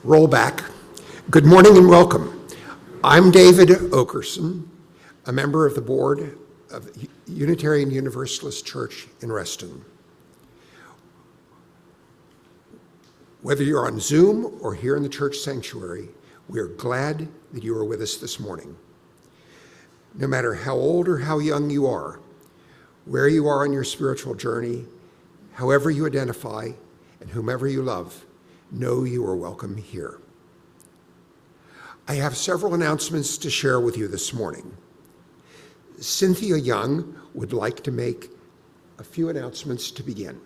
Roll back. Good morning and welcome. I'm David Okerson, a member of the board of Unitarian Universalist Church in Reston. Whether you're on Zoom or here in the church sanctuary, we are glad that you are with us this morning. No matter how old or how young you are, where you are on your spiritual journey, however you identify, and whomever you love, know you are welcome here. I have several announcements to share with you this morning. Cynthia Young would like to make a few announcements to begin.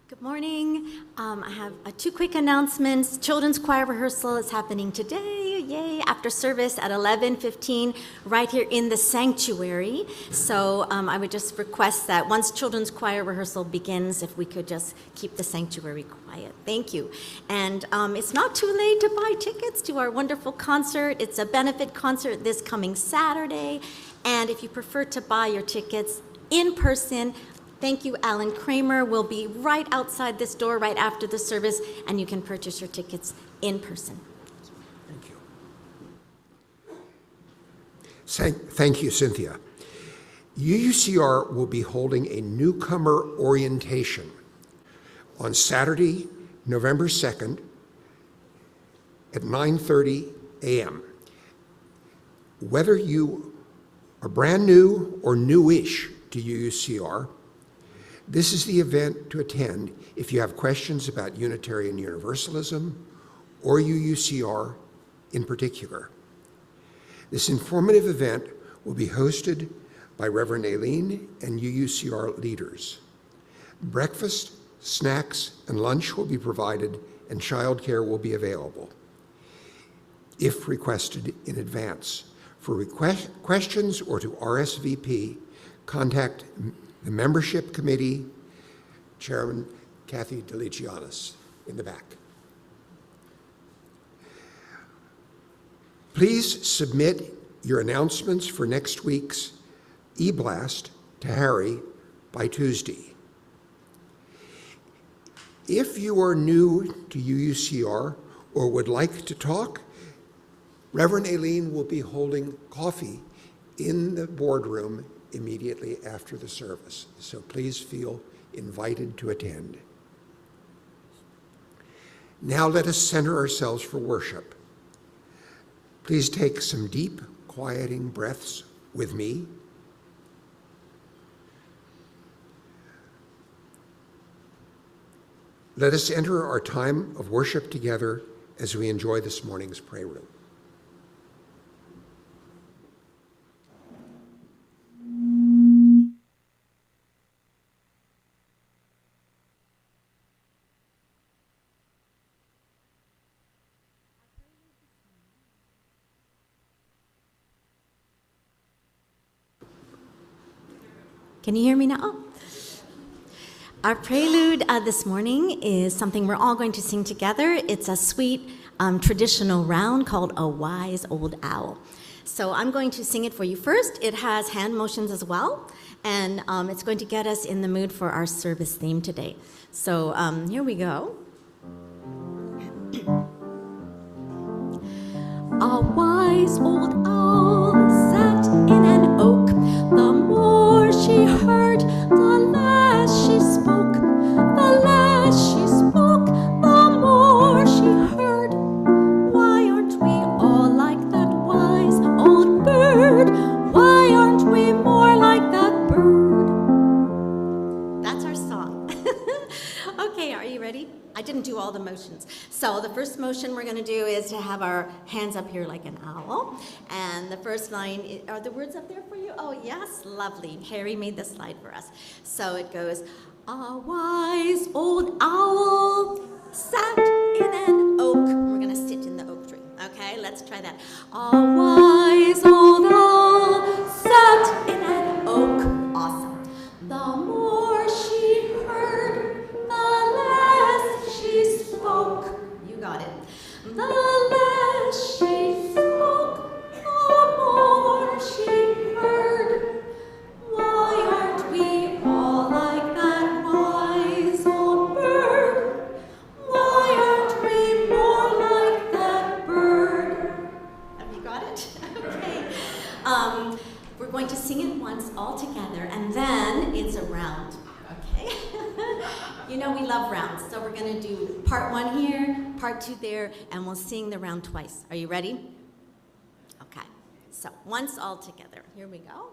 Good morning. I have two quick announcements. Children's choir rehearsal is happening today, yay, after service at 11:15 right here in the sanctuary. So I would just request that once children's choir rehearsal begins, if we could just keep the sanctuary quiet. Thank you. And it's not too late to buy tickets to our wonderful concert. It's a benefit concert this coming Saturday. And if you prefer to buy your tickets in person, thank you, Alan Kramer. We'll be right outside this door right after the service, and you can purchase your tickets in person. Thank you. Thank you, Cynthia. UUCR will be holding a newcomer orientation on Saturday, November 2nd at 9:30 a.m. Whether you are brand new or newish to UUCR, this is the event to attend if you have questions about Unitarian Universalism or UUCR in particular. This informative event will be hosted by Reverend Aileen and UUCR leaders. Breakfast, snacks, and lunch will be provided, and childcare will be available if requested in advance. For questions or to RSVP, contact the membership committee, Chairman Kathy Delicianis in the back. Please submit your announcements for next week's e-blast to Harry by Tuesday. If you are new to UUCR or would like to talk, Reverend Aileen will be holding coffee in the boardroom immediately after the service, so please feel invited to attend. Now let us center ourselves for worship. Please take some deep, quieting breaths with me. Let us enter our time of worship together as we enjoy this morning's prelude. Can you hear me now? Oh. Our prelude this morning is something we're all going to sing together. It's a sweet traditional round called A Wise Old Owl. So I'm going to sing it for you first. It has hand motions as well, and it's going to get us in the mood for our service theme today. So here we go. A wise old owl sat in an oak. The more she heard, the less she spoke. The less she spoke, the more she heard. Why aren't we all like that wise old bird? Why aren't we more like that bird? That's our song. Okay, are you ready? I didn't do all the motions. So the first motion we're going to do is to have our hands up here like an owl. And the first line, are the words up there for you? Oh, yes, lovely. Harry made the slide for us. So it goes, a wise old owl sat in an oak. We're going to sit in the oak tree. Okay, let's try that. A wise old owl sat in an oak. Awesome. The more she heard, the less she spoke. You got it. The less she spoke, the more she heard. Why aren't we all like that? Why Okay. You know we love rounds, so we're going to do part 1 here, part 2 there, and we'll sing the round twice. Are you ready? Okay. So once all together. Here we go.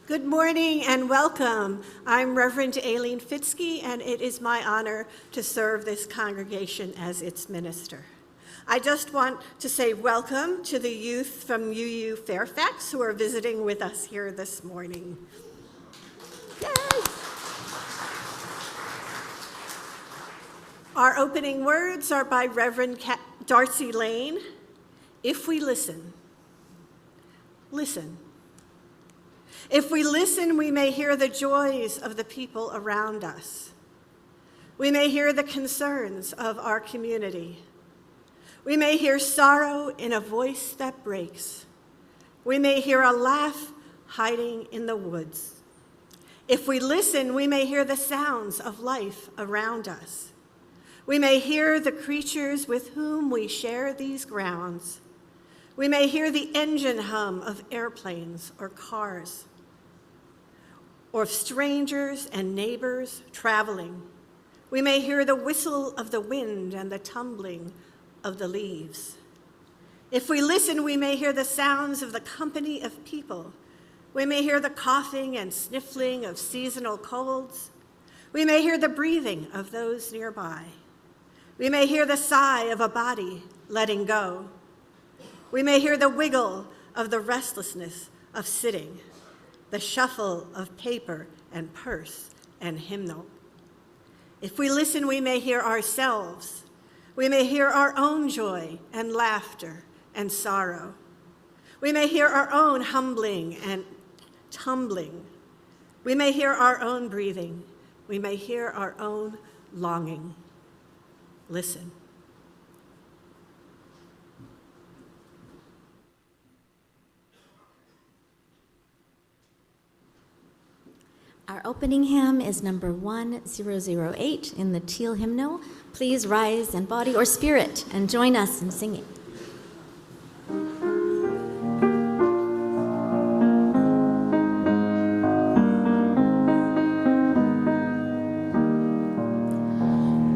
Good morning and welcome. I'm Reverend Aileen Fitzke, and it is my honor to serve this congregation as its minister. I just want to say welcome to the youth from UU Fairfax who are visiting with us here this morning. Yay! Our opening words are by Reverend Darcy Lane. If we listen, listen. If we listen, we may hear the joys of the people around us. We may hear the concerns of our community. We may hear sorrow in a voice that breaks. We may hear a laugh hiding in the woods. If we listen, we may hear the sounds of life around us. We may hear the creatures with whom we share these grounds. We may hear the engine hum of airplanes or cars, or of strangers and neighbors traveling. We may hear the whistle of the wind and the tumbling of the leaves. If we listen, we may hear the sounds of the company of people. We may hear the coughing and sniffling of seasonal colds. We may hear the breathing of those nearby. We may hear the sigh of a body letting go. We may hear the wiggle of the restlessness of sitting, the shuffle of paper and purse and hymnal. If we listen, we may hear ourselves. We may hear our own joy and laughter and sorrow. We may hear our own humbling and tumbling. We may hear our own breathing. We may hear our own longing. Listen. Our opening hymn is number 1008 in the Diehl hymnal. Please rise in body or spirit and join us in singing.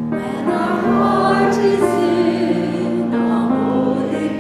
When our heart is in a holy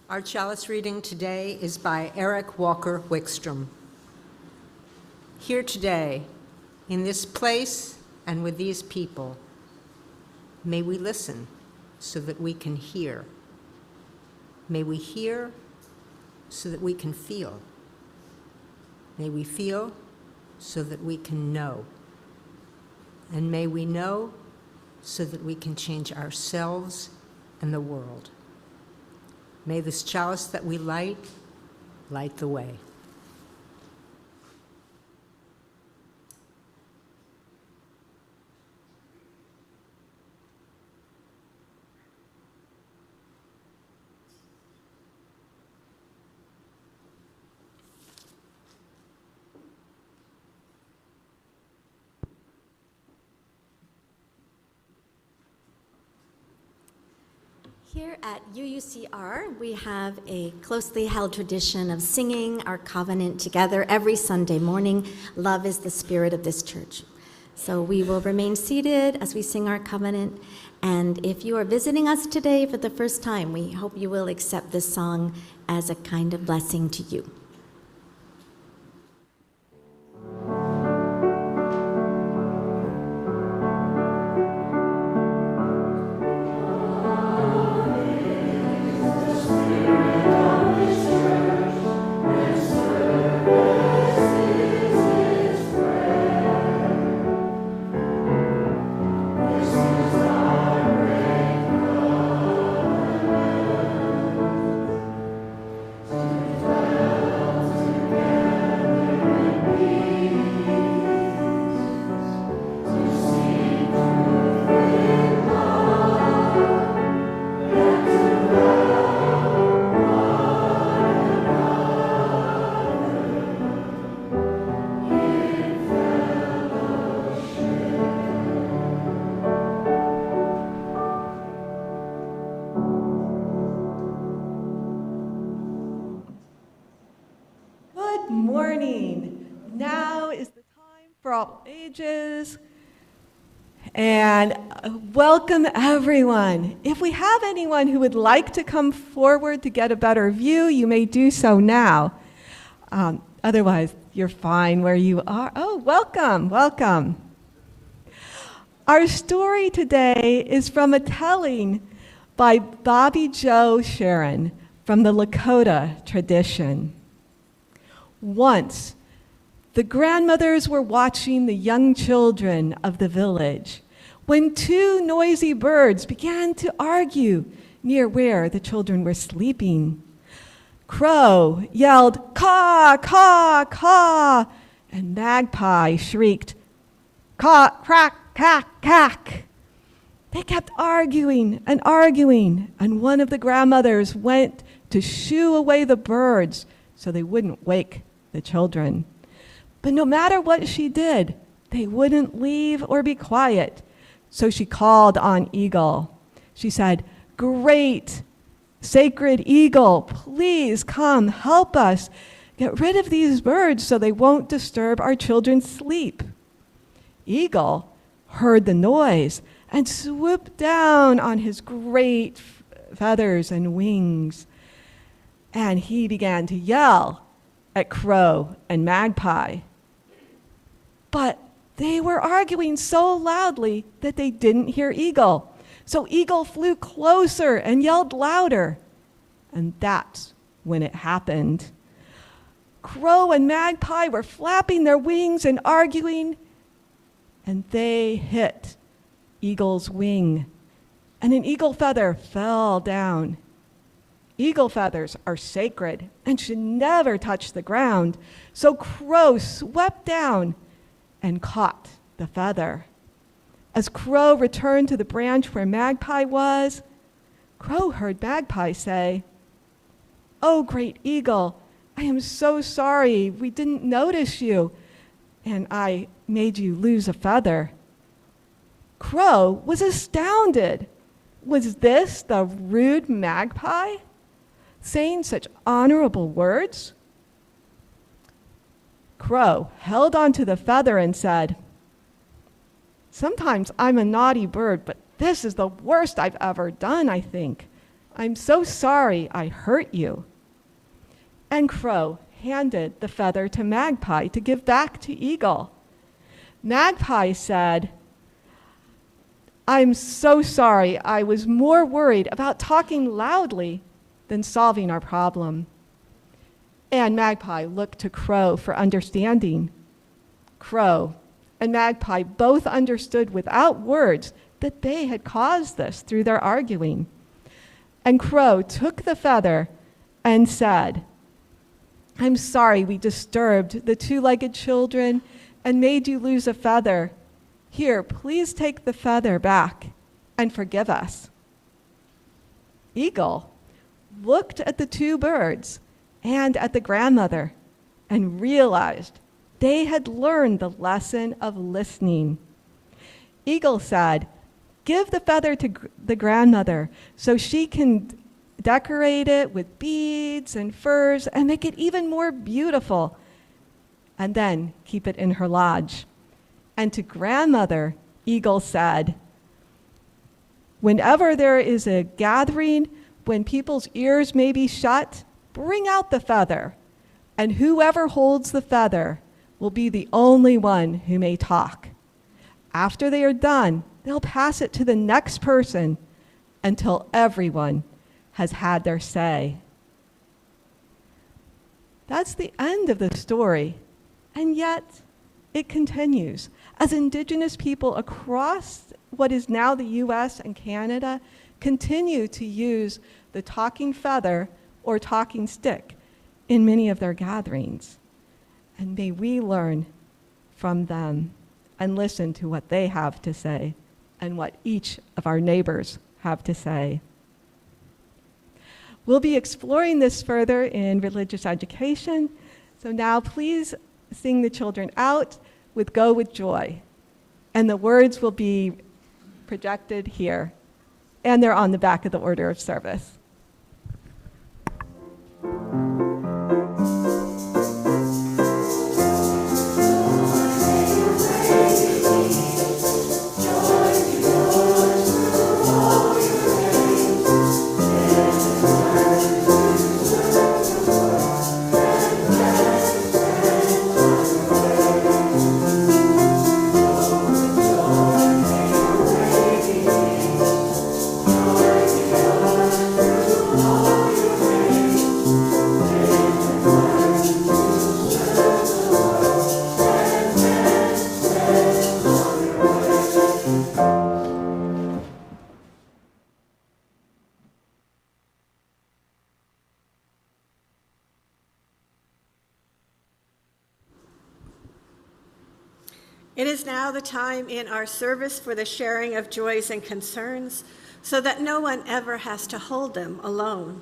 Our chalice reading today is by Eric Walker Wickstrom. Here today, in this place and with these people, may we listen so that we can hear. May we hear so that we can feel. May we feel so that we can know. And may we know so that we can change ourselves and the world. May this chalice that we light the way. Here at UUCR, we have a closely held tradition of singing our covenant together every Sunday morning. Love is the spirit of this church. So we will remain seated as we sing our covenant. And if you are visiting us today for the first time, we hope you will accept this song as a kind of blessing to you. And welcome everyone. If we have anyone who would like to come forward to get a better view, you may do so now. Otherwise, you're fine where you are. Oh, welcome, welcome. Our story today is from a telling by Bobby Joe Sharon from the Lakota tradition. Once, the grandmothers were watching the young children of the village when two noisy birds began to argue near where the children were sleeping. Crow yelled, "Caw, caw, caw," and Magpie shrieked, "Caw, crack, cack, cack." They kept arguing, and one of the grandmothers went to shoo away the birds so they wouldn't wake the children. But no matter what she did, they wouldn't leave or be quiet. So she called on Eagle. She said, "Great, sacred Eagle, please come help us get rid of these birds so they won't disturb our children's sleep." Eagle heard the noise and swooped down on his great feathers and wings. And he began to yell at Crow and Magpie. But they were arguing so loudly that they didn't hear Eagle. So Eagle flew closer and yelled louder. And that's when it happened. Crow and Magpie were flapping their wings and arguing, and they hit Eagle's wing, and an eagle feather fell down. Eagle feathers are sacred and should never touch the ground. So Crow swept down and caught the feather. As Crow returned to the branch where Magpie was, Crow heard Magpie say, "Oh, great Eagle, I am so sorry. We didn't notice you, and I made you lose a feather." Crow was astounded. Was this the rude Magpie saying such honorable words? Crow held onto the feather and said, "Sometimes I'm a naughty bird, but this is the worst I've ever done, I think. I'm so sorry I hurt you." And Crow handed the feather to Magpie to give back to Eagle. Magpie said, "I'm so sorry. I was more worried about talking loudly than solving our problem." And Magpie looked to Crow for understanding. Crow and Magpie both understood without words that they had caused this through their arguing. And Crow took the feather and said, "I'm sorry we disturbed the two-legged children and made you lose a feather. Here, please take the feather back and forgive us." Eagle looked at the two birds and at the grandmother and realized they had learned the lesson of listening. Eagle said, "Give the feather to the grandmother so she can decorate it with beads and furs and make it even more beautiful, and then keep it in her lodge." And to grandmother, Eagle said, "Whenever there is a gathering, when people's ears may be shut, bring out the feather, and whoever holds the feather will be the only one who may talk. After they are done, they'll pass it to the next person until everyone has had their say." That's the end of the story, and yet it continues as Indigenous people across what is now the US and Canada continue to use the talking feather or talking stick in many of their gatherings. And may we learn from them and listen to what they have to say and what each of our neighbors have to say. We'll be exploring this further in religious education. So now please sing the children out with "Go with Joy." And the words will be projected here. And they're on the back of the order of service. It is now the time in our service for the sharing of joys and concerns, so that no one ever has to hold them alone.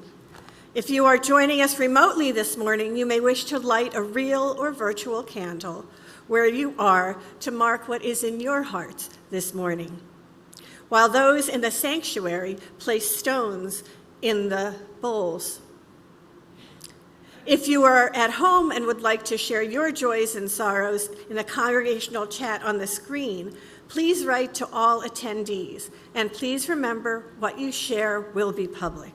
If you are joining us remotely this morning, you may wish to light a real or virtual candle where you are to mark what is in your heart this morning, while those in the sanctuary place stones in the bowls. If you are at home and would like to share your joys and sorrows in the congregational chat on the screen, please write to all attendees, and please remember what you share will be public.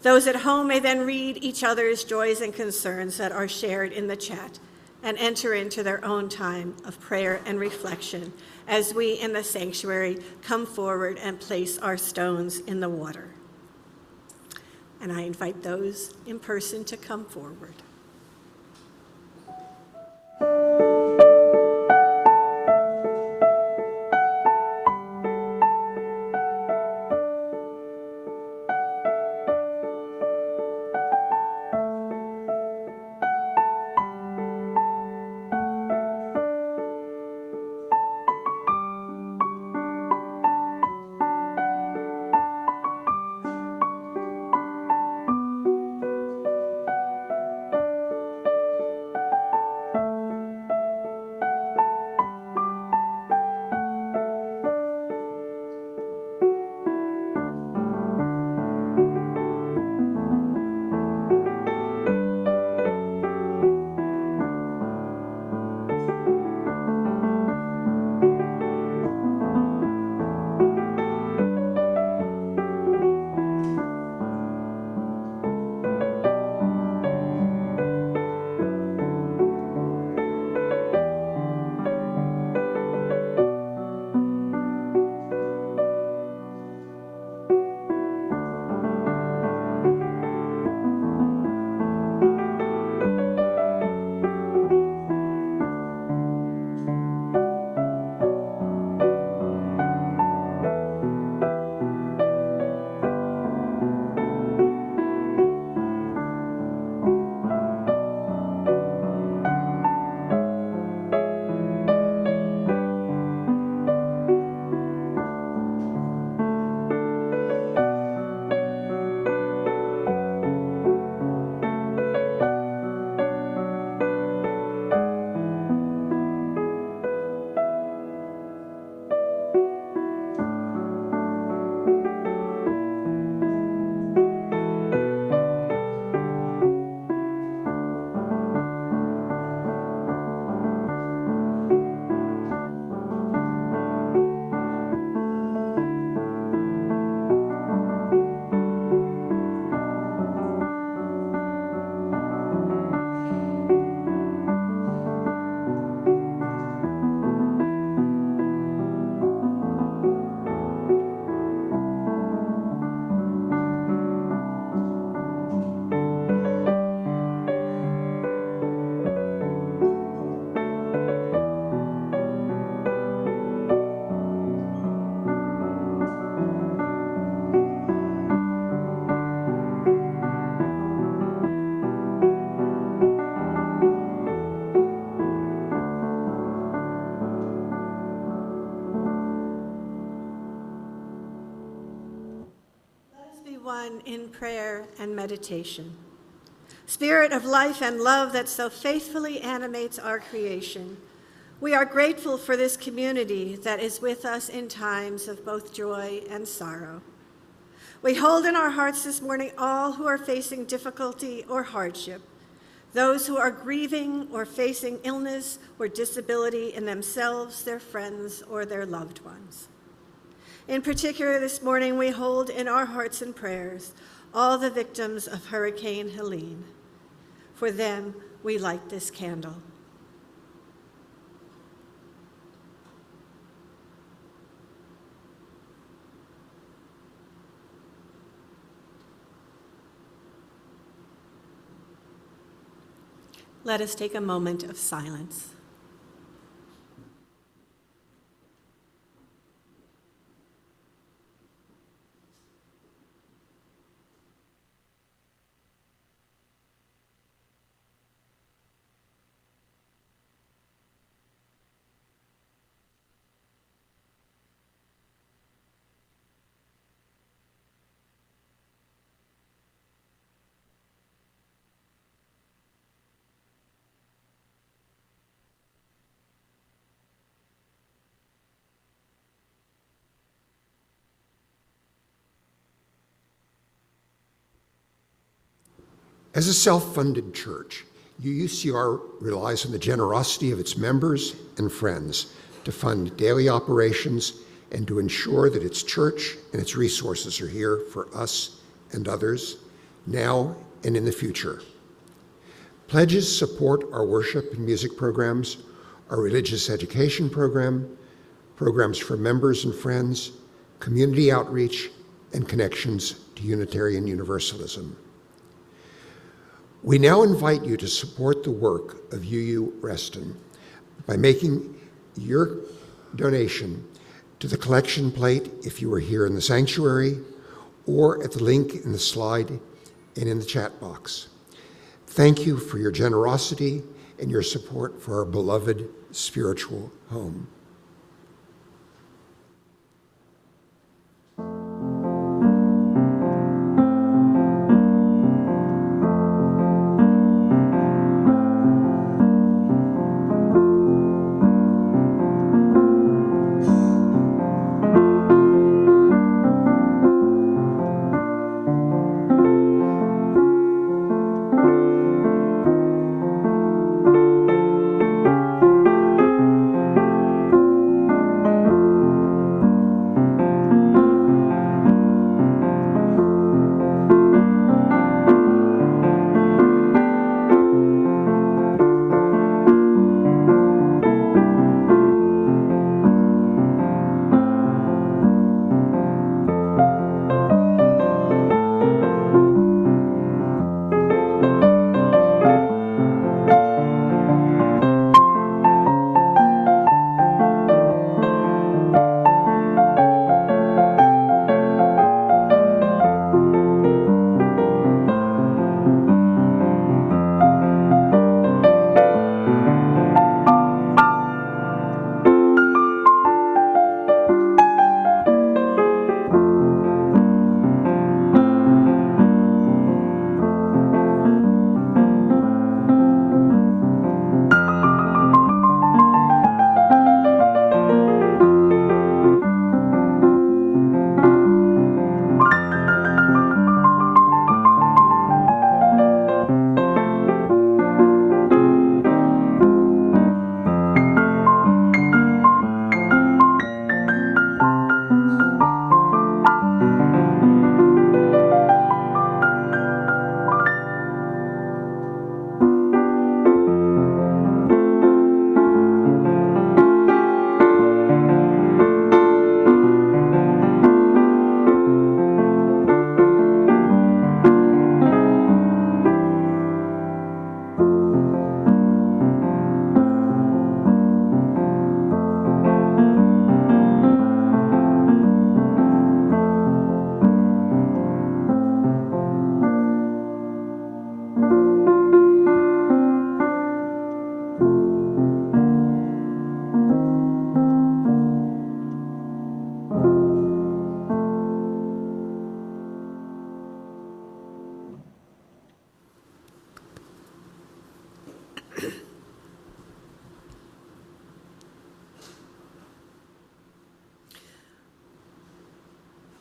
Those at home may then read each other's joys and concerns that are shared in the chat and enter into their own time of prayer and reflection as we in the sanctuary come forward and place our stones in the water. And I invite those in person to come forward. one in prayer and meditation. Spirit of life and love that so faithfully animates our creation, we are grateful for this community that is with us in times of both joy and sorrow. We hold in our hearts this morning all who are facing difficulty or hardship, those who are grieving or facing illness or disability in themselves, their friends, or their loved ones. In particular, this morning, we hold in our hearts and prayers all the victims of Hurricane Helene. For them, we light this candle. Let us take a moment of silence. As a self-funded church, UUCR relies on the generosity of its members and friends to fund daily operations and to ensure that its church and its resources are here for us and others, now and in the future. Pledges support our worship and music programs, our religious education program, programs for members and friends, community outreach, and connections to Unitarian Universalism. We now invite you to support the work of UU Reston by making your donation to the collection plate if you are here in the sanctuary, or at the link in the slide and in the chat box. Thank you for your generosity and your support for our beloved spiritual home.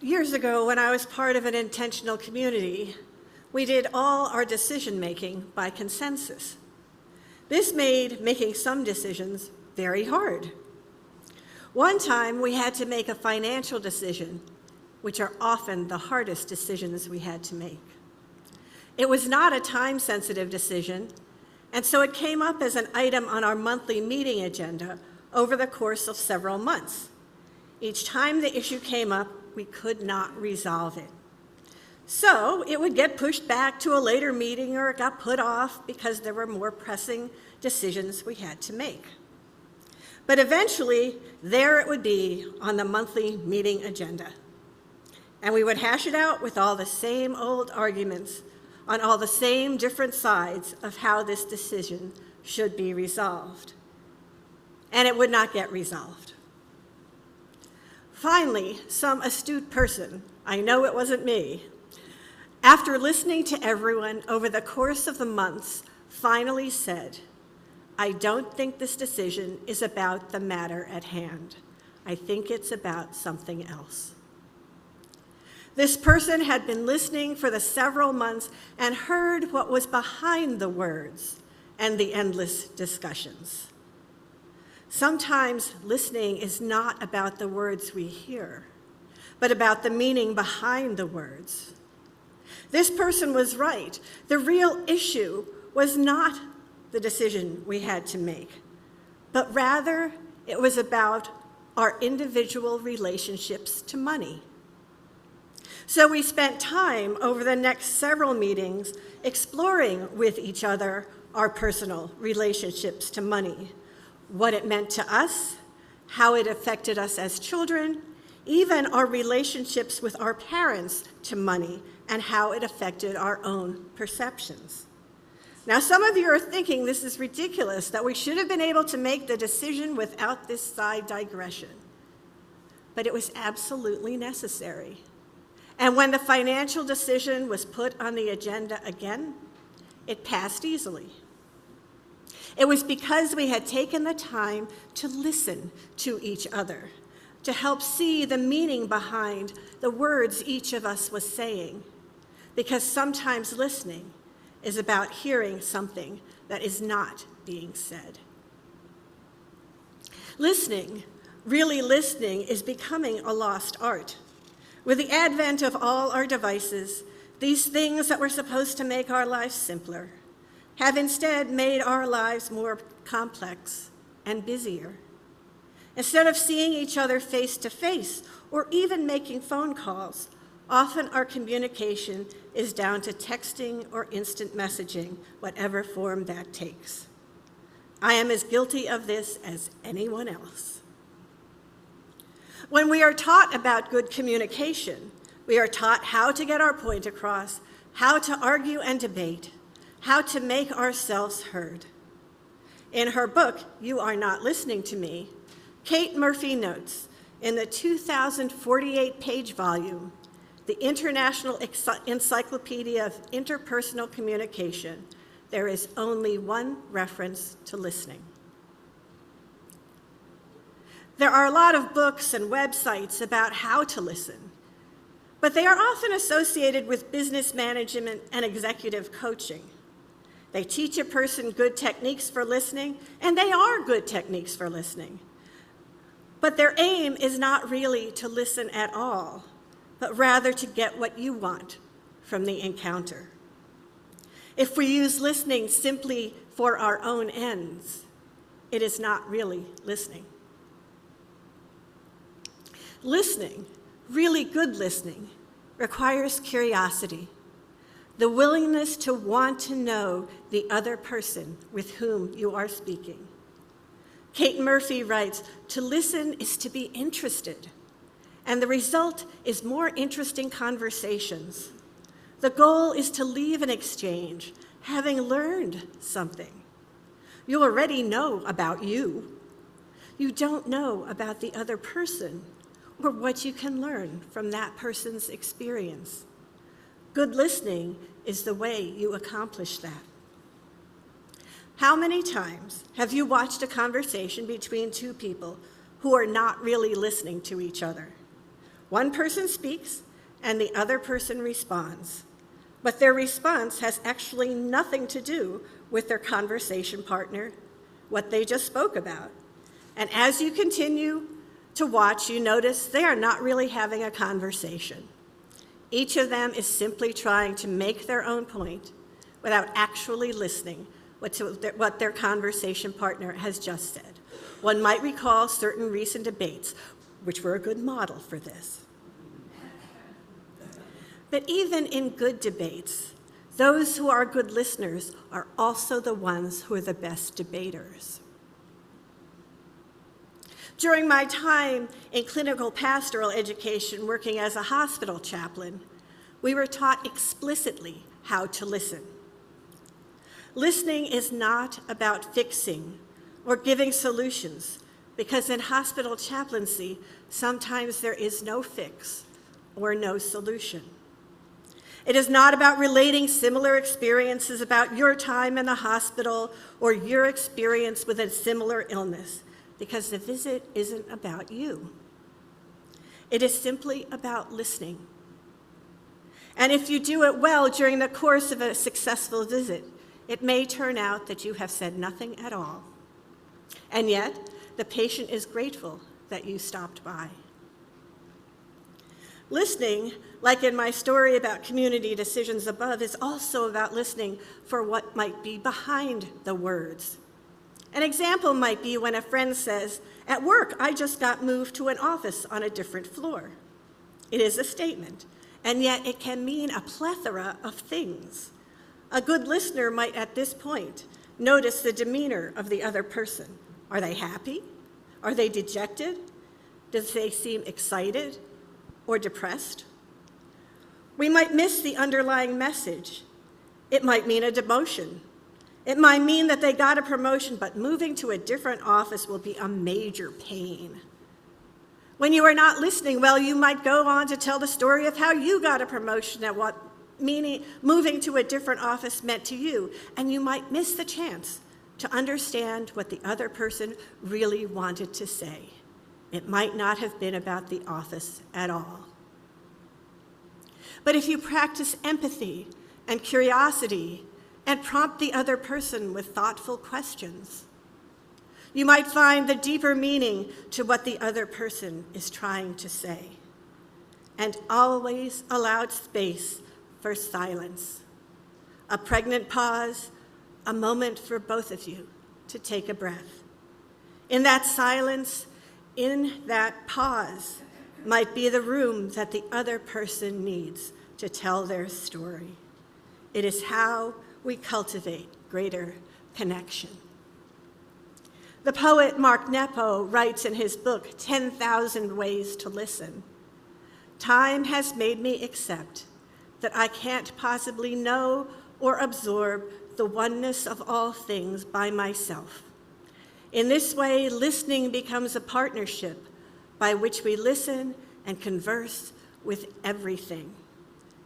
Years ago, when I was part of an intentional community, we did all our decision-making by consensus. This made making some decisions very hard. One time, we had to make a financial decision, which are often the hardest decisions we had to make. It was not a time-sensitive decision, and so it came up as an item on our monthly meeting agenda over the course of several months. Each time the issue came up, we could not resolve it. So it would get pushed back to a later meeting, or it got put off because there were more pressing decisions we had to make. But eventually, there it would be on the monthly meeting agenda. And we would hash it out with all the same old arguments on all the same different sides of how this decision should be resolved. And it would not get resolved. Finally, some astute person, I know it wasn't me, after listening to everyone over the course of the months, finally said, "I don't think this decision is about the matter at hand. I think it's about something else." This person had been listening for the several months and heard what was behind the words and the endless discussions. Sometimes listening is not about the words we hear, but about the meaning behind the words. This person was right. The real issue was not the decision we had to make, but rather it was about our individual relationships to money. So we spent time over the next several meetings exploring with each other our personal relationships to money, what it meant to us, how it affected us as children, even our relationships with our parents to money, and how it affected our own perceptions. Now, some of you are thinking this is ridiculous, that we should have been able to make the decision without this side digression. But it was absolutely necessary. And when the financial decision was put on the agenda again, it passed easily. It was because we had taken the time to listen to each other, to help see the meaning behind the words each of us was saying. Because sometimes listening is about hearing something that is not being said. Listening, really listening, is becoming a lost art. With the advent of all our devices, these things that were supposed to make our lives simpler have instead made our lives more complex and busier. Instead of seeing each other face to face or even making phone calls, often our communication is down to texting or instant messaging, whatever form that takes. I am as guilty of this as anyone else. When we are taught about good communication, we are taught how to get our point across, how to argue and debate, how to make ourselves heard. In her book, You Are Not Listening to Me, Kate Murphy notes, in the 2,048-page volume, the International Encyclopedia of Interpersonal Communication, there is only one reference to listening. There are a lot of books and websites about how to listen, but they are often associated with business management and executive coaching. They teach a person good techniques for listening, and they are good techniques for listening. But their aim is not really to listen at all, but rather to get what you want from the encounter. If we use listening simply for our own ends, it is not really listening. Listening, really good listening, requires curiosity, the willingness to want to know the other person with whom you are speaking. Kate Murphy writes, "To listen is to be interested, and the result is more interesting conversations. The goal is to leave an exchange having learned something. You already know about you. You don't know about the other person or what you can learn from that person's experience. Good listening is the way you accomplish that." How many times have you watched a conversation between two people who are not really listening to each other? One person speaks and the other person responds, but their response has actually nothing to do with their conversation partner, what they just spoke about. And as you continue to watch, you notice they are not really having a conversation. Each of them is simply trying to make their own point without actually listening what their conversation partner has just said. One might recall certain recent debates, which were a good model for this. But even in good debates, those who are good listeners are also the ones who are the best debaters. During my time in clinical pastoral education working as a hospital chaplain, we were taught explicitly how to listen. Listening is not about fixing or giving solutions, because in hospital chaplaincy, sometimes there is no fix or no solution. It is not about relating similar experiences about your time in the hospital or your experience with a similar illness, because the visit isn't about you. It is simply about listening. And if you do it well during the course of a successful visit, it may turn out that you have said nothing at all. And yet, the patient is grateful that you stopped by. Listening, like in my story about community decisions above, is also about listening for what might be behind the words. An example might be when a friend says, "At work, I just got moved to an office on a different floor." It is a statement, and yet it can mean a plethora of things. A good listener might at this point notice the demeanor of the other person. Are they happy? Are they dejected? Does they seem excited or depressed? We might miss the underlying message. It might mean a demotion. It might mean that they got a promotion, but moving to a different office will be a major pain. When you are not listening well, you might go on to tell the story of how you got a promotion and what moving to a different office meant to you, and you might miss the chance to understand what the other person really wanted to say. It might not have been about the office at all. But if you practice empathy and curiosity and prompt the other person with thoughtful questions, you might find the deeper meaning to what the other person is trying to say. And always allow space for silence, a pregnant pause, a moment for both of you to take a breath. In that silence, in that pause, might be the room that the other person needs to tell their story. It is how we cultivate greater connection. The poet Mark Nepo writes in his book, 10,000 Ways to Listen, "Time has made me accept that I can't possibly know or absorb the oneness of all things by myself. In this way, listening becomes a partnership by which we listen and converse with everything.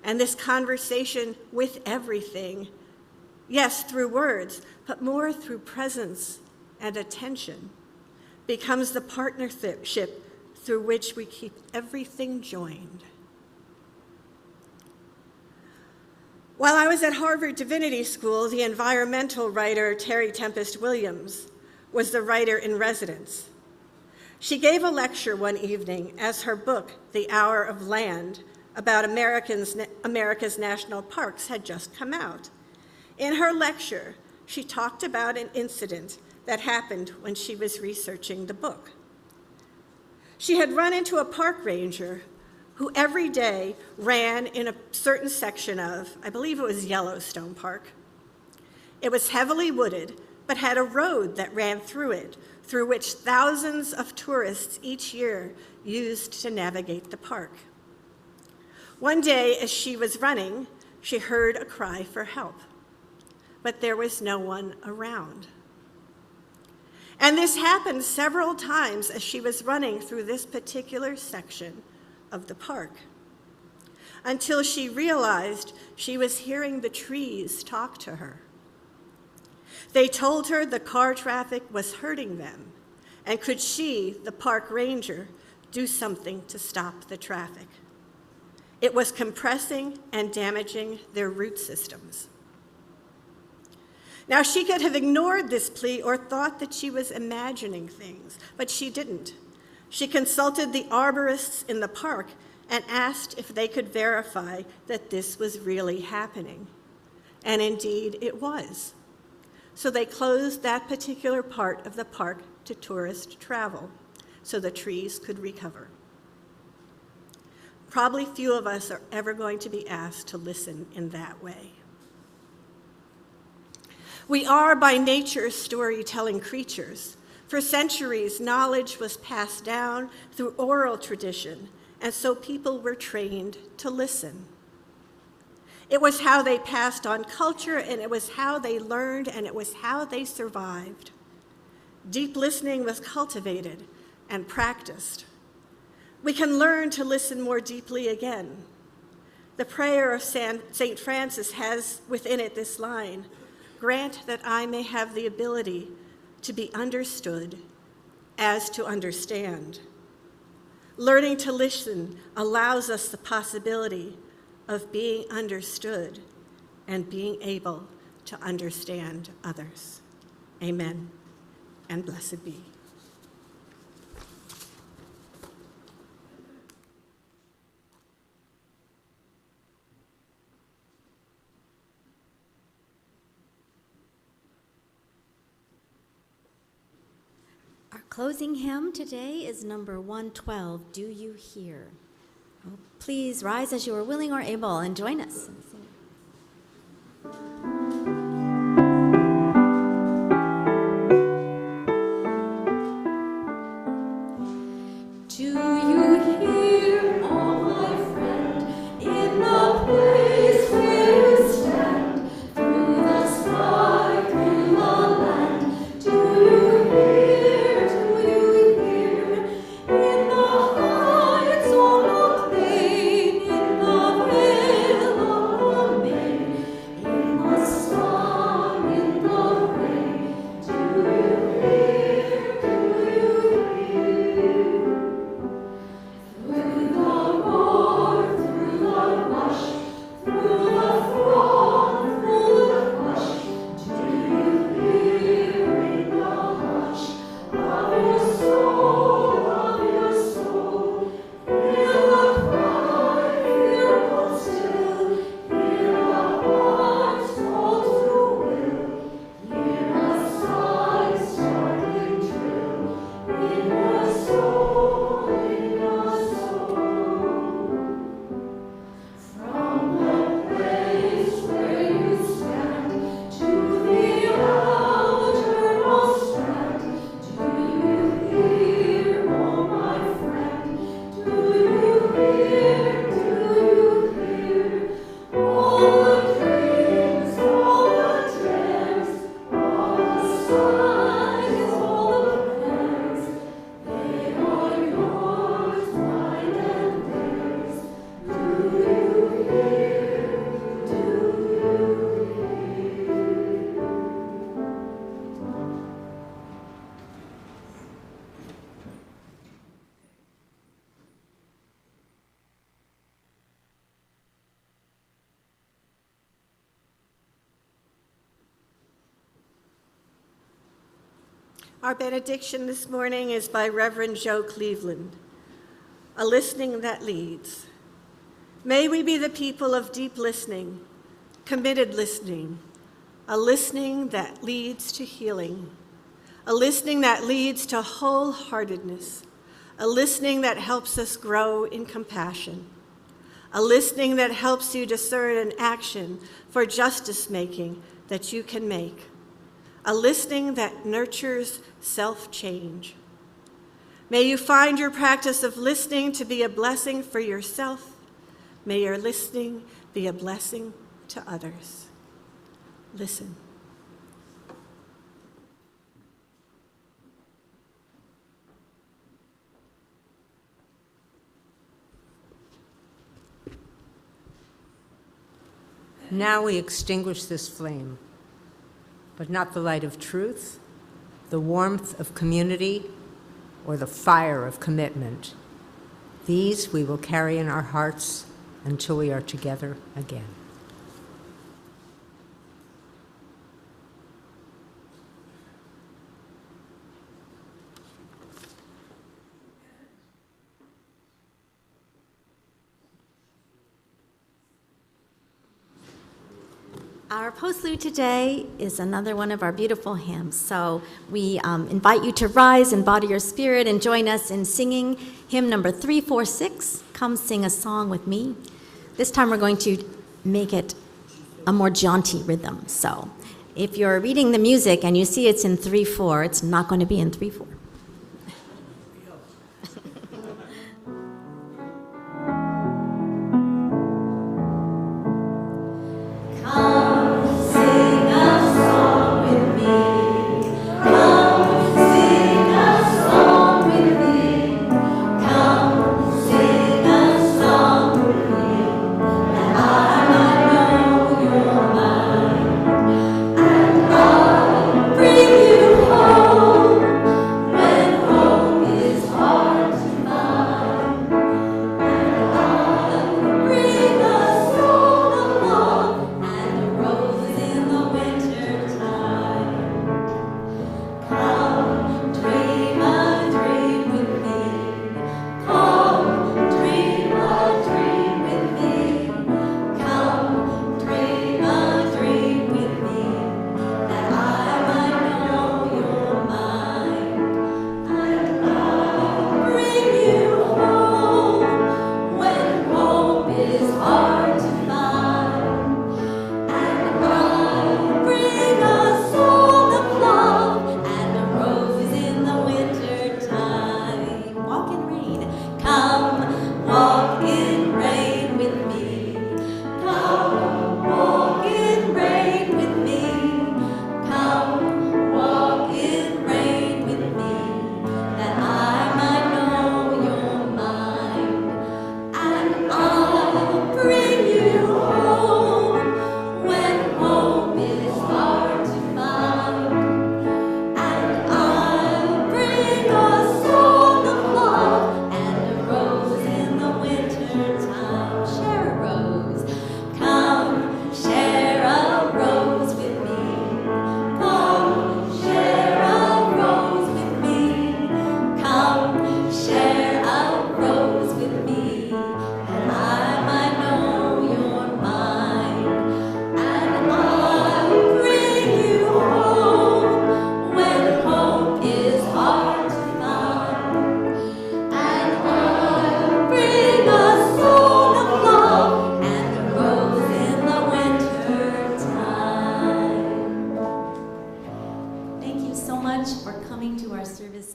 And this conversation with everything, yes, through words, but more through presence and attention, becomes the partnership through which we keep everything joined." While I was at Harvard Divinity School, the environmental writer Terry Tempest Williams was the writer in residence. She gave a lecture one evening as her book, The Hour of Land, about America's national parks had just come out. In her lecture, she talked about an incident that happened when she was researching the book. She had run into a park ranger who every day ran in a certain section of, I believe it was Yellowstone Park. It was heavily wooded, but had a road that ran through it, through which thousands of tourists each year used to navigate the park. One day, as she was running, she heard a cry for help, but there was no one around. And this happened several times as she was running through this particular section of the park, until she realized she was hearing the trees talk to her. They told her the car traffic was hurting them, and could she, the park ranger, do something to stop the traffic. It was compressing and damaging their root systems. Now, she could have ignored this plea or thought that she was imagining things, but she didn't. She consulted the arborists in the park and asked if they could verify that this was really happening. And indeed, it was. So they closed that particular part of the park to tourist travel so the trees could recover. Probably few of us are ever going to be asked to listen in that way. We are by nature storytelling creatures. For centuries, knowledge was passed down through oral tradition, and so people were trained to listen. It was how they passed on culture, and it was how they learned, and it was how they survived. Deep listening was cultivated and practiced. We can learn to listen more deeply again. The prayer of St. Francis has within it this line, "Grant that I may have the ability to be understood as to understand." Learning to listen allows us the possibility of being understood and being able to understand others. Amen, and blessed be. Our closing hymn today is number 112, Do You Hear? Oh, please rise as you are willing or able and join us in singing. Do you hear, oh my friend, in the place where you stand, through the sky, through the land? Do you hear, in the heights on the plain, in the vale on the main, in the storm, in the rain? Do you hear, Through the roar, through the rush, through the throng, through the hush, do you hear in the hush of your soul, Hear the cry, hear hold still, hear the heart call to will, hear a sigh startling true in your soul, in your soul. From the place where you stand to the outermost strand, do you hear, oh my friend? Do you hear, all the dreams, all the tears, all the sighs, all the prayers? They are yours, mine and theirs. Do you hear, Our benediction this morning is by Reverend Joe Cleveland, A Listening That Leads. May we be the people of deep listening, committed listening, a listening that leads to healing, a listening that leads to wholeheartedness, a listening that helps us grow in compassion, a listening that helps you discern an action for justice making that you can make, a listening that nurtures self-change. May you find your practice of listening to be a blessing for yourself. May your listening be a blessing to others. Listen. Now we extinguish this flame, but not the light of truth, the warmth of community, or the fire of commitment. These we will carry in our hearts until we are together again. Our postlude today is another one of our beautiful hymns. So we invite you to rise and body your spirit and join us in singing hymn number 346, Come Sing a Song with Me. This time we're going to make it a more jaunty rhythm. So if you're reading the music and you see it's in 3/4, it's not going to be in 3/4.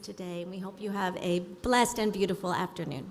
Today, and we hope you have a blessed and beautiful afternoon.